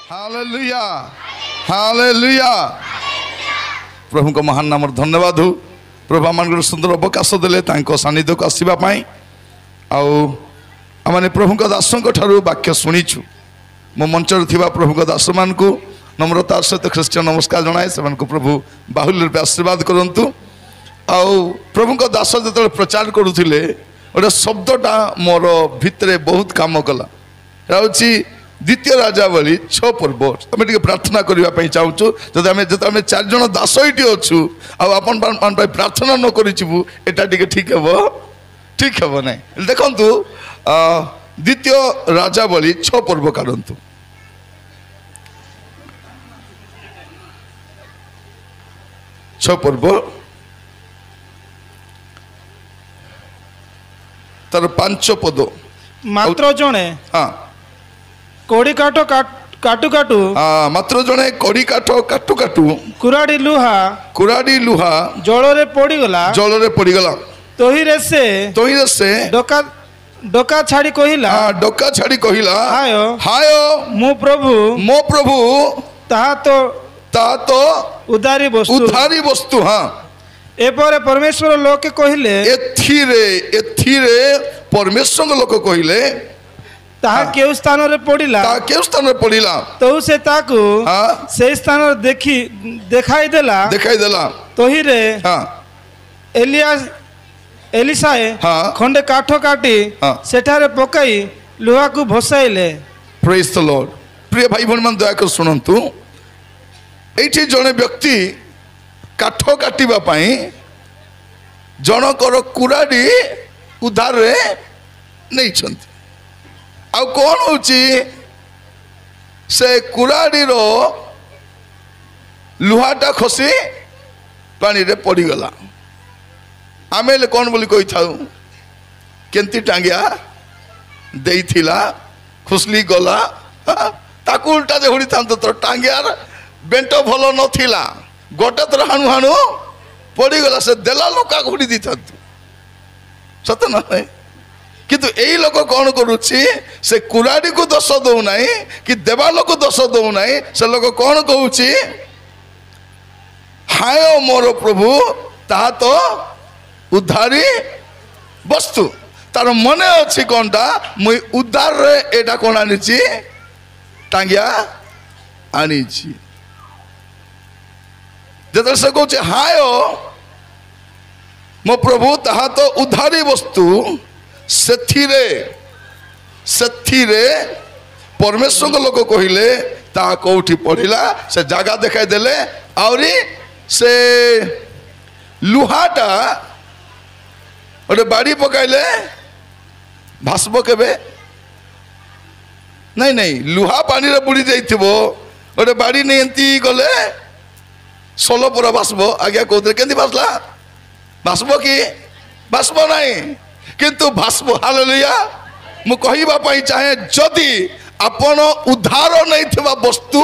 Hallelujah hallelujah प्रभु को महान नाम धन्यवाद हो। प्रभु आम सुंदर अवकाश देले सानिध्य को आसवाई आने प्रभु दासों वाक्य शुणीचु मो मंच प्रभु दास मान को नम्रतार सहित ख्रीष्टियन नमस्कार जनाए से प्रभु बाहुल्य रूपे आशीर्वाद करंतु। प्रभु दास जो प्रचार करुले गोटे शब्दटा मोर भितर बहुत काम कला द्वितीय राजावली 6 पर्व आम टे प्रार्थना करने चाहूँ जब आम जो 4 जन दास ये अच्छु आपन प्रार्थना न करूँ एटा ठीक हे ना देखु द्वितीय राजावली 6 पर्व काढ़ु पर्व तार 5 पद मात्र जणे हाँ कोड़ी काटो काटू काटू मात्र जणे कोड़ी काटो काटू काटू कुराड़ी लुहा जलरे पड़ीगला तोहिरे से डोका छाड़ी कहिला हाय मो प्रभु ताहा तो उधारी वस्तु हाँ एपरे परमेश्वर लोक कहिले एथिरे परमेश्वर लोक कहिले ताहा केउ स्थान रे पड़िला तो से ताकू से स्थान देखाई देला तोहिरे एलिसाए खंडे काठ काटी सेठारे पकाई लुहा को भसाइले। Praise the Lord. प्रिय भाई भण मान दया कर सुनंतु एठी जने व्यक्ति काठ काटिबा पई जनकर कुराडी उधार रे नहीं छंती आ कौन होची से कुराडी रो लुहाटा खसी पानी रे पड़ी गला आमे ले कौन बोली कोई थाउ केंती टांगिया देई थिला खुसली गला ताकू उल्टा जे हुडी थांतो तो टांगियार बेंटो भलो न थिला गोटे थर हाणु हाणु पड़ी गला से देला लोका घुड़ी दी थांतो सत ना किंतु यही लोक कौन करुच्ची से कुराड़ी को दोष दौ ना कि देवा लोक दोष दौ ना से लोक कौन कहूँ हाय मोर प्रभु ता तो उद्धारी वस्तु तार मन अच्छी कौनटा मुई उद्धार रे एटा कौन आनी टांगिया आनी जो से कहे हाय मो प्रभु ताहा तो उद्धारी वस्तु सेथिरे परमेश्वर लोक कहले ता कौटी पढ़िला से जगह देखाई देले आउरी से लुहाटा गोटे बाड़ी पकाइले भासब केबे नहीं लुहा पानी रे बुड़ी जाइथिबो गोटे बाड़ी नहीं एंती गले सोलो पूरा भासब आज्ञा कहते केंती भासला भासब कि भासब नहीं किंतु भासब। हालेलुया। मु कहिबा पई चाहे जदि आपण उद्धार नहीं थिबा वस्तु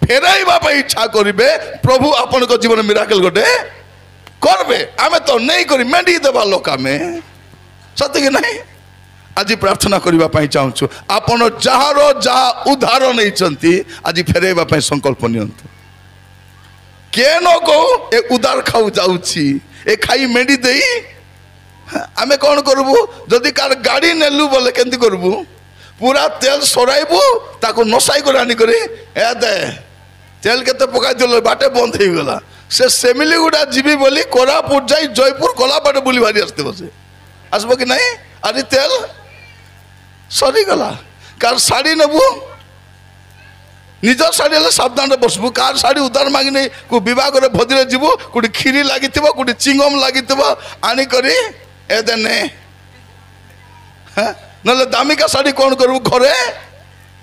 फेराइबा पई इच्छा करिवे प्रभु आपण को जीवन मिराकल गोटे करबे आमे तो नहीं करी मेंडी देबा लोका में सत्य कि नहीं। आज प्रार्थना करबा पई चाहूछु आपण जहारो जहा उद्धार नहीं चंती आज फेराइबा पई संकल्प नियंतु केनो को ए उद्धार खाऊ जाउची ए खाई मेंडी देई आमे कौन करबू जदि कार गाड़ी नेलु बोले केंती करबू पूरा तेल सराइबू ताको नसाई कर आनी करी ए दे तेल केते पकाई दिल बाटे बंद हो गला से सेमिली गुडा जीवी बोली कोरापुट जाई जयपुर कोला बाटे बुली भारी आस्ते बसे आसबो कि नहीं आदि तेल सरी गला कार साड़ी नेबू निज साड़ी हेल्ले सावधान बसबू कार साड़ी उधार मांगिनी को विवाह करे भोजरे जीवु कोटी खीरी लागी कोटी चिंगम लागी आनी करी ए देने नले दामिका साड़ी कौन करू घरे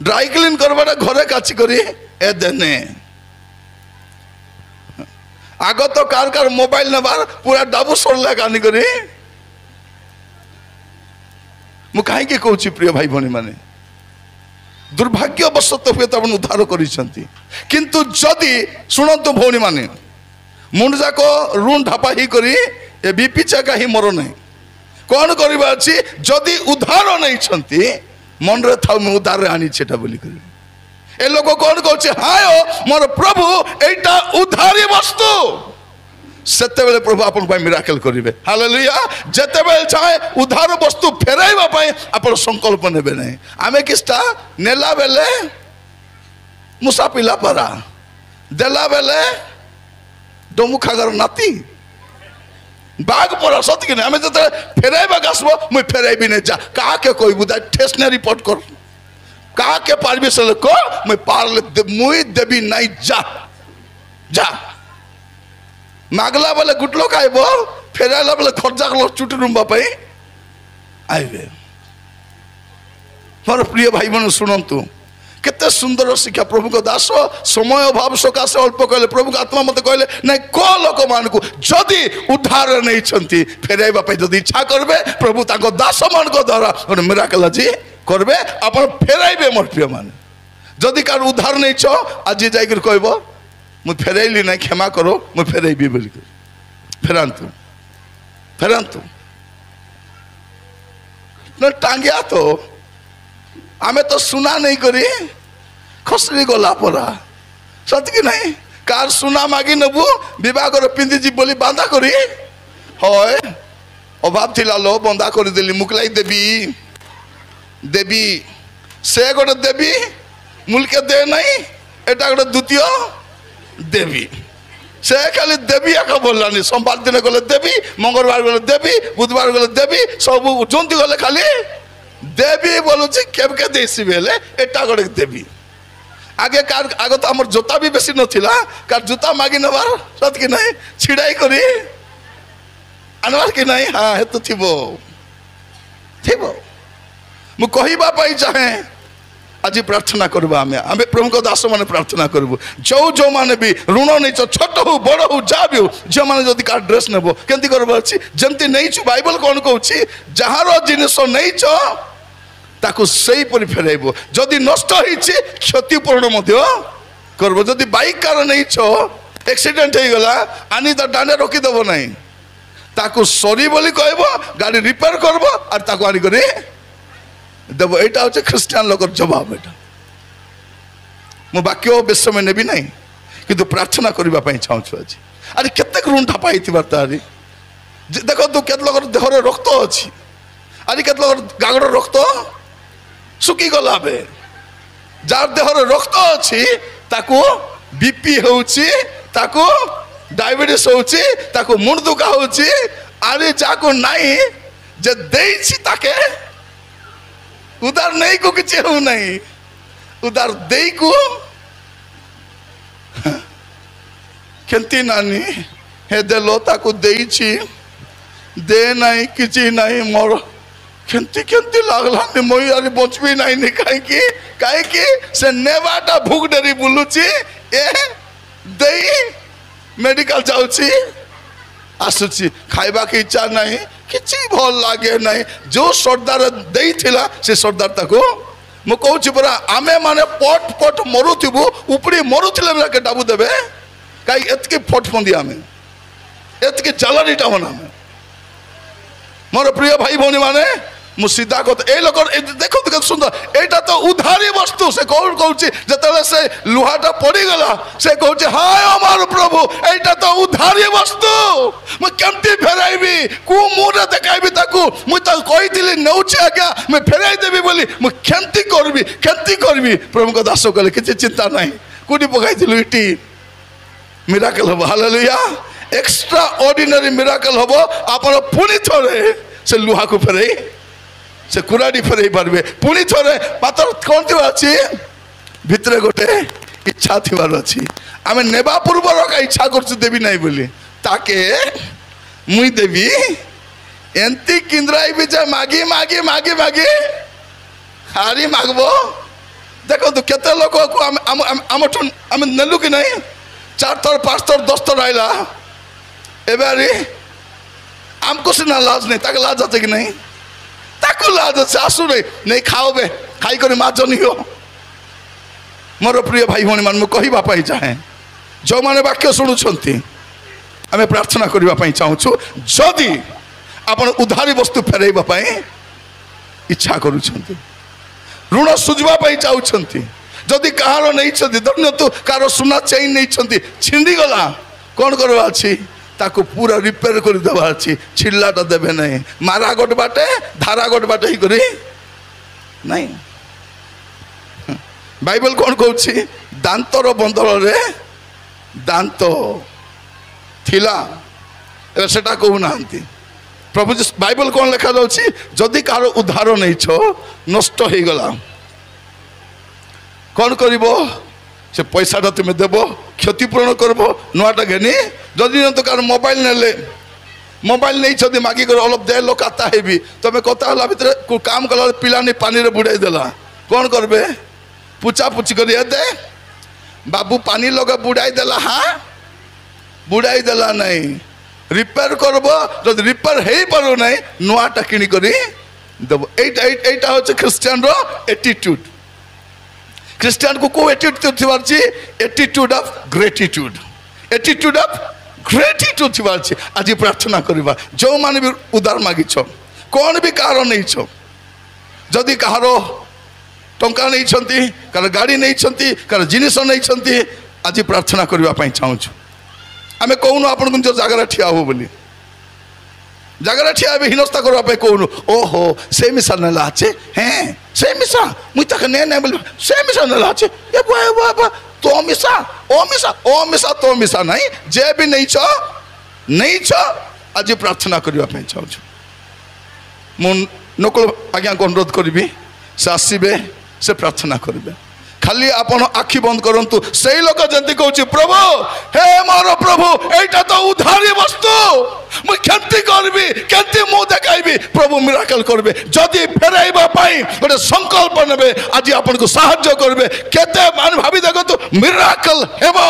ड्राई क्लीन करवाटा घरे काची करी ए देने आग तो कार कार मोबाइल नबार पूरा डाबू सरला कानी करी मु कहीं कहूँ प्रिय भाई भनी माने दुर्भाग्यवशत हुए तो उद्धार किंतु जदि शुणु भौणी माने मुंड जाक ऋण ढापा ही करी ए बीपी चाका ही मर नहीं कौन करवा अच्छी जदि उद्धार नहीं मन रे था उद्धार आनी बोली ए लोक कौन कहছে हाय मोर प्रभु एटा उधारी वस्तु सेते बेले प्रभु आपन पाई मिराकल करिवे हालेलुया जेते बेले चाहे उधार वस्तु फेराइबा पाई आपन संकल्प नेबे नै आमे किस्ता नेला बेले मुसा पिला परा देला बेले डमु खागर नाती बाग परा सत कि आमे जते फेराइबा गासबो मुई फेराइबी नै जा का के कहबू दा ठेसने रिपोर्ट कर का के पारबी से को मैं पारले मुई देबी नहीं जा जा मागला वाले गुटलो खाइबो फेराला वाले खर्चा कलो चुटी रुंबा पाई आइबे मोर प्रिय भाई बहन सुनंतु केते सुंदर शिक्षा प्रभु को दास समय अभाव सकाशे अल्प कहले प्रभु का आत्मा मते कहले नहीं को लोक मान को जदि उद्धार नहीं छंती फेराइबा पाई जदि इच्छा करबे प्रभु ताको दास मान को द्वारा और मिराकल जी करबे अपन फेराइबे मोर प्रिय मान जदि कार उद्धार नहीं छ आज जाई कर कहबो मु फेराइली नहीं क्षमा करो मु फेराइबी बोली फेरांतु फेरांतु न टांगिया तो आमे तो सुना नहीं करी खसरी गला परा सत कि नहीं कार सुना मागी नबु विवाह कर पिंदी जी बोली बांधा करी होय अभाव थिला लो बंधा कर देली मुकलाई देवी देवी से गोटे देवी मुल्के दे नहीं एटा गोटे द्वितीय देवी से खाली देवी आका बोलानी सोमवार दिन गले देवी मंगलवार गले देवी बुधवार गले देवी सब जंती गले खाली देवी बोलुची केबके देसी बेले एटा गोटे देवी आगे कार आगे तो हमर जोता भी बेसी नथिला कार जूता मागी नबार सत कि नहीं छिड़ाई करी अनवार कि नहीं हां हेतु थिबो थिबो मु कहिबा पाई चाहे आज प्रार्थना करबा आमे प्रभु को दास माने प्रार्थना करबो जो जो माने भी ऋण नहीं छोट हो बड़ हो जा भी हो जो माने जदी का ड्रेस नेबो केंती करबा अछि जेंती नहीं छु बाइबल कोन कहउछि जहारो जिनिस नहीं छ ताको सही पर फेराइबो जदी नष्ट हिछि क्षतिपूर्ण मध्य करबो जदी बाइक कार नहीं छ एक्सीडेंट हे गला आनी द डांडे रोकी देबो नहीं ताको सॉरी बोली कहबो गाड़ी रिपेयर करबो और ताको आनी करी देव एटा होचे ख्रिस्टियन लोकर जवाब एटा मो बाक्य बेस में नेबी नहीं किंतु प्रार्थना करबा पई चाहछु आज अरे केते रुंठा पाई थिबार तारी देखो तू केत लोकर देह रे रक्त अछि अरे केत लोकर गागड़ रक्त सुकी गला बे जार देह रे रक्त अछि ताको बीपी होउछि ताको डायबिटीज होउछि ताको मुंड दुखा होउछि अरे जाको नाही जे देछि ताके उधार नहीं को किसी हो नहीं उधार दे को केंती नानी हे देलो ताको देइछि दे नहीं किसी नहीं मोर केंती केंती लागला ने मोई अरे बचबी नहीं नि काहे की से नेवाटा भूख डरी बुलुछि ए देई मेडिकल जाउछि आसुछि खाइबा के इच्छा नहीं किसी भल लगे नहीं जो सरदार दे से सरदार ताको मु कहूँ परा आमे माने पट पट मरुथबू उपड़ी मरुले के डाबू देवे कहीं एतके फट फंदी आमे एतके जलानीटा मना मोर प्रिय भाई भौनी माने मु सीधा कथ ए लोक देखो तो सुंदर एटा तो उधारी वस्तु से कौन कहूँ जतले से लुहाटा पड़ी गला से कहूँ हाय हमार प्रभु एटा तो उधारी वस्तु मु केमती फेराइबी को मुरे देखाइबी ताकू मु त कहिथिली नउछि आज्ञा मैं फेराई देबी बोली मु केमती करबी प्रभु को दास कहले किछि चिंता नहीं कोठी पकाइथिलु इटी मिराकल हो हालेलुया एक्स्ट्रा ऑर्डिनरी मिराकल हो आपण पुनी थोरे से लुहा को फेराई से कुराड़ी फेरई पारबे पुणी थोड़े पातर कौन थी अच्छी भितरे गोटे इच्छा थीबार अच्छी आमे नेबा पूर्वर का इच्छा कर देवी नहीं बोली ताके मुई देवी एंती किंद्राई भी जे मागी मागी मागी मागी हारी मागबो देखो तो केते लोक को आम नेलु कि नहीं 4 थर 5 थर 10 थर आइला एबारी आमको सिना लाज नहीं ताके लाज आते कि नहीं ताकू लाज अच्छे आसु नहीं खाओ बे खाई कर माज नहीं हो मोर प्रिय भाई भौणी मान कहवा चाहे जो मैंने वाक्य शुणुंट आम प्रार्थना करने चाहूँ जदि आपण उधारी वस्तु फेरवा इच्छा करुँच ऋण सुझा चाहते जदि कहार नहीं धरतु कार सुना चेन नहीं छिंडी गला कौन करवा अच्छी ताको पूरा रिपेयर कर देवा अच्छी छिल्लाटा देवे नहीं मारा गोट बाटे धारा गोट बाटे ही करी नहीं बाइबल कौन कहूँ दांतर बंदर रे दांत थिला सेटा कहूना प्रभु बाइबल कौन लिखा जाऊँगी जदि कार उद्धार नहीं नष्ट हो गला कौन कर से पैसाटा तुम देव क्षतिपूरण करब नुआटा घेनी जदि तो कार मोबाइल नेले मोबाइल नहीं मागिक अलग दे लो काता है तुम कथा भितर काम कला पिला नहीं पानी रे बुड़ाई देला कौन करबे पुचा पुची कर दे बाबू पानी लगा बुड़ाई देला हाँ बुड़ाई देला नहीं रिपेयर करब जब रिपेयर हो पार नहीं नुआटा किणी करी देव एटा होचे ख्रिस्टियन रो एटीट्यूड ख्रिस्टियन को एटीट्यूड थी attitude of gratitude attitude of gratitude थी आज प्रार्थना करवा जो माने भी उदार मागिछ कौन भी कार नहीं जदि कहार टंका नहीं कार गाड़ी नहीं कार जिनिस नहीं आज प्रार्थना करने चाहूँ आम कहून आपन जो जगह ठिया हो बोली जगह ठिया हीनस्ता करने कहून ओहो से मिसा नेला अच्छे हैं से मिसा मुझे ने बोल से मिसा नेला अच्छे ये तो मिसा ओ मिसा ओ मिसा तो मिसा नहीं जे भी नहीं छ आज प्रार्थना करने चाहूँ मु नकल आज्ञा को अनुरोध करी से आसबे से प्रार्थना करेंगे खाली आपन आखि बंद करंतु सही लोक जंती कहूँ प्रभु हे मोर प्रभु एटा तो उधारी वस्तु मुझे केमती करबी केमती मु देखाइबी प्रभु मिराकल करबे जदि फेराइबा पई गोटे संकल्प नेबे आज आपन को सहायता करबे केते मान भाबी देखंतु मिराकल हेबो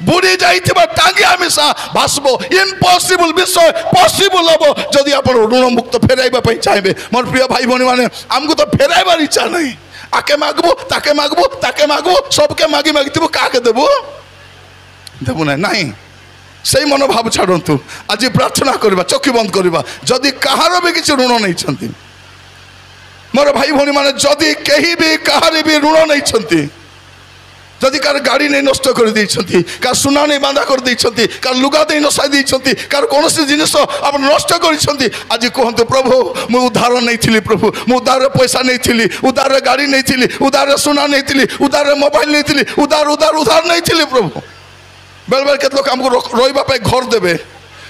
बुड़ी जाइथिबा टांगिया मिसा भासबो इम्पॉसिबल विषय पॉसिबल हबो जदि आपन ऋण मुक्त फेराइबा पई चाहेबे मोर प्रिय भाई भौणी माने हमको तो फेराइबार इच्छा नहीं आके मागबो ताके मागबो सबके मागी मागिथिबो काके देबो देबो नहीं सही मनोभाव छाड़तु आज प्रार्थना करवा चौकी बंद करवा जदि कहार भी किसी ऋण नहीं मोर भाई भौणी माने जदि कहीं भी कहार भी ऋण नहीं जदि कार गाड़ी नहीं नष्ट कर देइछंती कार सुना नहीं बांधा कर देइछंती कार लुगा नहीं नसाई देइछंती कार कौन सी जिनिस आप नष्ट करिछंती आज कहंतु प्रभु मु उधार नहीं थी प्रभु मु उधार पैसा नहीं थी उधार गाड़ी नहीं थी उधार सुना नहीं थी उधार मोबाइल नहीं थी उधार नहीं थी प्रभु बेल बेल केत लोक हमको रोइबा घर देबे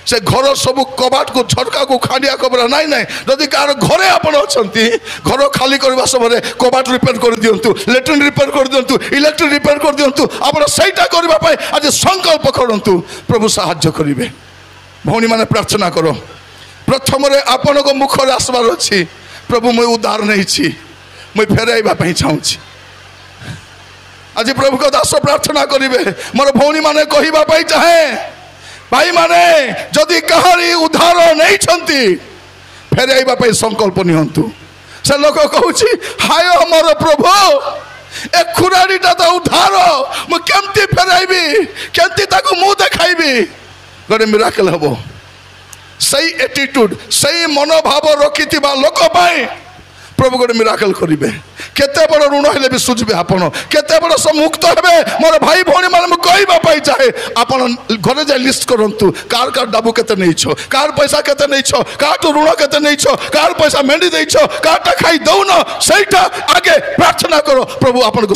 से घर सब कबाट को झटका को खाड़िया कबरा नाई नाई जदि कार घरे आपन अछंती घर खाली करबा समय कबाट रिपेयर कर दियंतु लैट्रिन रिपेयर कर दियंतु इलेक्ट्रिक रिपेयर कर दियंतु आपन सहीटा करबा पई आज संकल्प करंतु प्रभु सहायता करिवे भौणी माने प्रार्थना करो प्रथम रे आपन को मुख रे आसबार अछि प्रभु मैं उद्धार नहीं छी मैं फेराइबा पई चाहूछी आज प्रभु को दास प्रार्थना करिवे मोर भौणी माने कहिबा पई चाहे भाई माने जदि कहारी उद्धार नहीं छंती फेराइबा पे संकल्प नियंतु से लोक कहूची हाय मोर प्रभु ए खुरारीटा तो उद्धार मु केमती फेराइबी केमती ताको मु देखाइबी गोटे मिराकल हबो सही एटीट्यूड सही मनोभाव रखिथिबा लोक पाई प्रभु गोटे मिराकल करिवे केते बड़ ऋण हेले भी सुझबे आपन केते बड़ मुक्त हेबे मोर भाई भौणी मान मु कहबा पाई चाहे आपन घरे जा लिस्ट करंतु कार कार डाबू केते नै छ कार पैसा केते नै छ कार तो ऋण केते नै छ कार पैसा मेंडी दै छ कार ता खाई दउ न सहीटा आगे प्रार्थना करो प्रभु आपन को